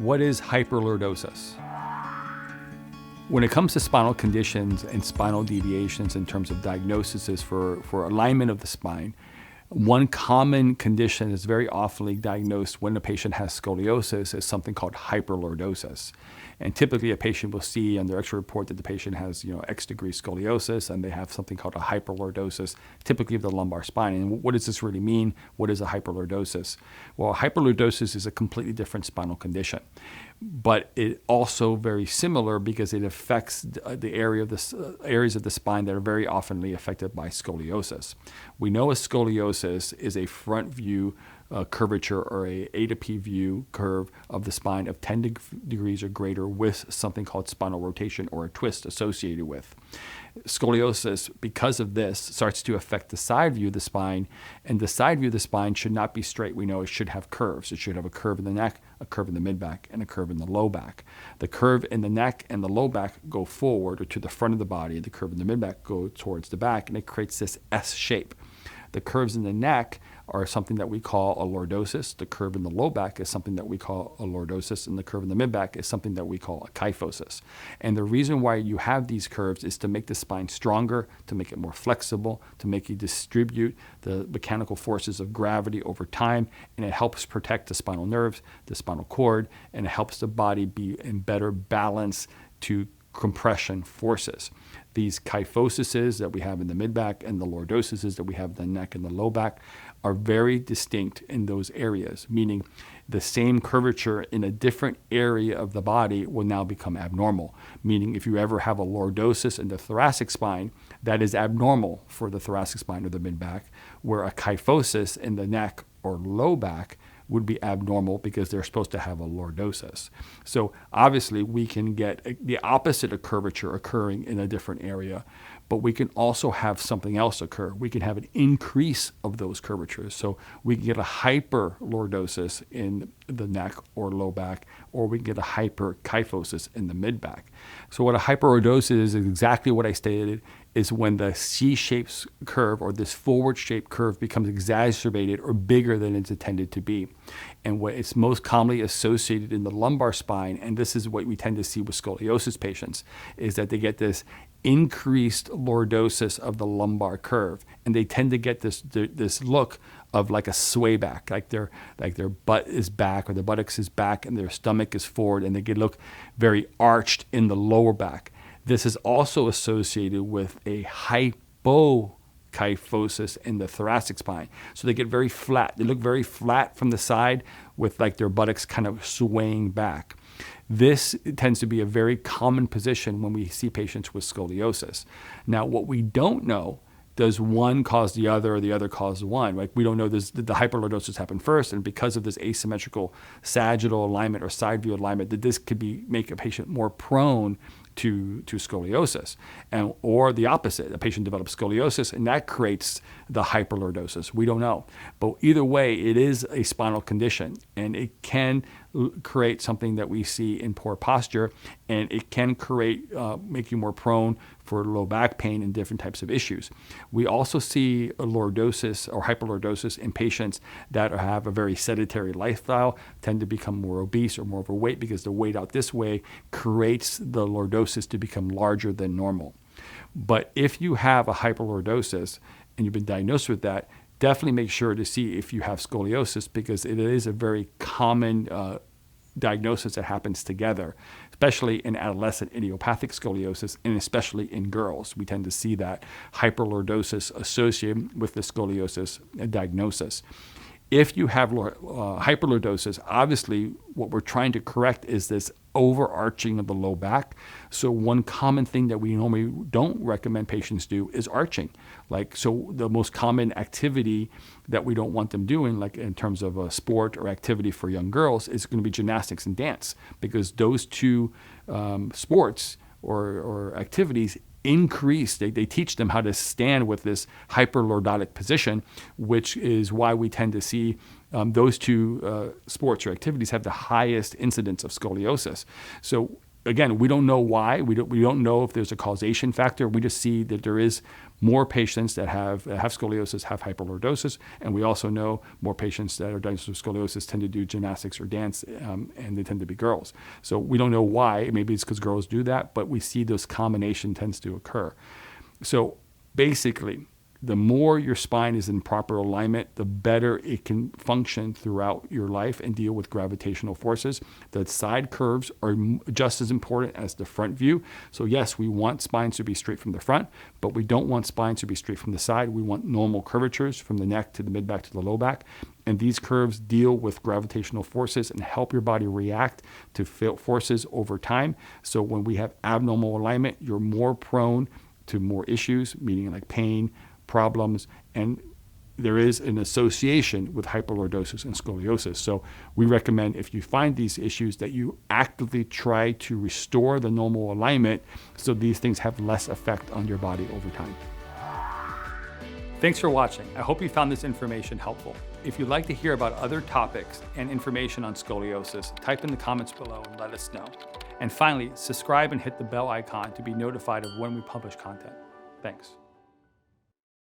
What is hyperlordosis? When it comes to spinal conditions and spinal deviations in terms of diagnoses for alignment of the spine, one common condition that's very often diagnosed when a patient has scoliosis is something called hyperlordosis. And typically a patient will see on their X-ray report that the patient has, X degree scoliosis, and they have something called a hyperlordosis, typically of the lumbar spine. And what does this really mean? What is a hyperlordosis? Well, hyperlordosis is a completely different spinal condition, but it also very similar because it affects the areas of the spine that are very often affected by scoliosis. We know a scoliosis is a front view curvature or A to P view curve of the spine of 10 degrees or greater with something called spinal rotation or a twist associated with. Scoliosis, because of this, starts to affect the side view of the spine, and the side view of the spine should not be straight. We know it should have curves. It should have a curve in the neck, a curve in the mid-back, and a curve in the low back. The curve in the neck and the low back go forward or to the front of the body. The curve in the mid-back go towards the back, and it creates this S shape. The curves in the neck are something that we call a lordosis. The curve in the low back is something that we call a lordosis, and the curve in the mid-back is something that we call a kyphosis. And the reason why you have these curves is to make the spine stronger, to make it more flexible, to make you distribute the mechanical forces of gravity over time, and it helps protect the spinal nerves, the spinal cord, and it helps the body be in better balance to compression forces. These kyphoses that we have in the mid-back and the lordoses that we have in the neck and the low back are very distinct in those areas, meaning the same curvature in a different area of the body will now become abnormal. Meaning if you ever have a lordosis in the thoracic spine, that is abnormal for the thoracic spine or the mid-back, where a kyphosis in the neck or low back would be abnormal because they're supposed to have a lordosis. So obviously we can get the opposite of curvature occurring in a different area, but we can also have something else occur. We can have an increase of those curvatures. So we can get a hyperlordosis in the neck or low back, or we can get a hyperkyphosis in the mid-back. So what a hyperlordosis is exactly what I stated, is when the C-shaped curve or this forward-shaped curve becomes exacerbated or bigger than it's intended to be. And what it's most commonly associated in the lumbar spine, and this is what we tend to see with scoliosis patients, is that they get this increased lordosis of the lumbar curve, and they tend to get this look of like a swayback, like their butt is back or the buttocks is back and their stomach is forward, and they get look very arched in the lower back. This is also associated with a hypokyphosis in the thoracic spine. So they get very flat. They look very flat from the side with like their buttocks kind of swaying back. This tends to be a very common position when we see patients with scoliosis. Now, what we don't know, does one cause the other or the other cause one? Like we don't know, did the hyperlordosis happen first? And because of this asymmetrical sagittal alignment or side view alignment, that this could make a patient more prone to scoliosis, or the opposite. A patient develops scoliosis and that creates the hyperlordosis. We don't know. But either way, it is a spinal condition, and it can create something that we see in poor posture, and it can make you more prone for low back pain and different types of issues. We also see a lordosis or hyperlordosis in patients that have a very sedentary lifestyle, tend to become more obese or more overweight because the weight out this way creates the lordosis to become larger than normal. But if you have a hyperlordosis and you've been diagnosed with that, definitely make sure to see if you have scoliosis, because it is a very common diagnosis that happens together, especially in adolescent idiopathic scoliosis, and especially in girls. We tend to see that hyperlordosis associated with the scoliosis diagnosis. If you have hyperlordosis, obviously what we're trying to correct is this overarching of the low back. So one common thing that we normally don't recommend patients do is arching. So the most common activity that we don't want them doing, like in terms of a sport or activity for young girls, is going to be gymnastics and dance, because those two sports or activities increase, they teach them how to stand with this hyperlordotic position, which is why we tend to see those two sports or activities have the highest incidence of scoliosis. So again, we don't know why. We don't know if there's a causation factor. We just see that there is more patients that have scoliosis have hyperlordosis, and we also know more patients that are diagnosed with scoliosis tend to do gymnastics or dance, and they tend to be girls. So we don't know why. Maybe it's because girls do that, but we see this combination tends to occur. So basically, the more your spine is in proper alignment, the better it can function throughout your life and deal with gravitational forces. The side curves are just as important as the front view. So yes, we want spines to be straight from the front, but we don't want spines to be straight from the side. We want normal curvatures from the neck to the mid-back to the low back. And these curves deal with gravitational forces and help your body react to forces over time. So when we have abnormal alignment, you're more prone to more issues, meaning like pain, problems, and there is an association with hyperlordosis and scoliosis. So we recommend, if you find these issues, that you actively try to restore the normal alignment so these things have less effect on your body over time. Thanks for watching. I hope you found this information helpful. If you'd like to hear about other topics and information on scoliosis, type in the comments below and let us know. And finally, subscribe and hit the bell icon to be notified of when we publish content. Thanks.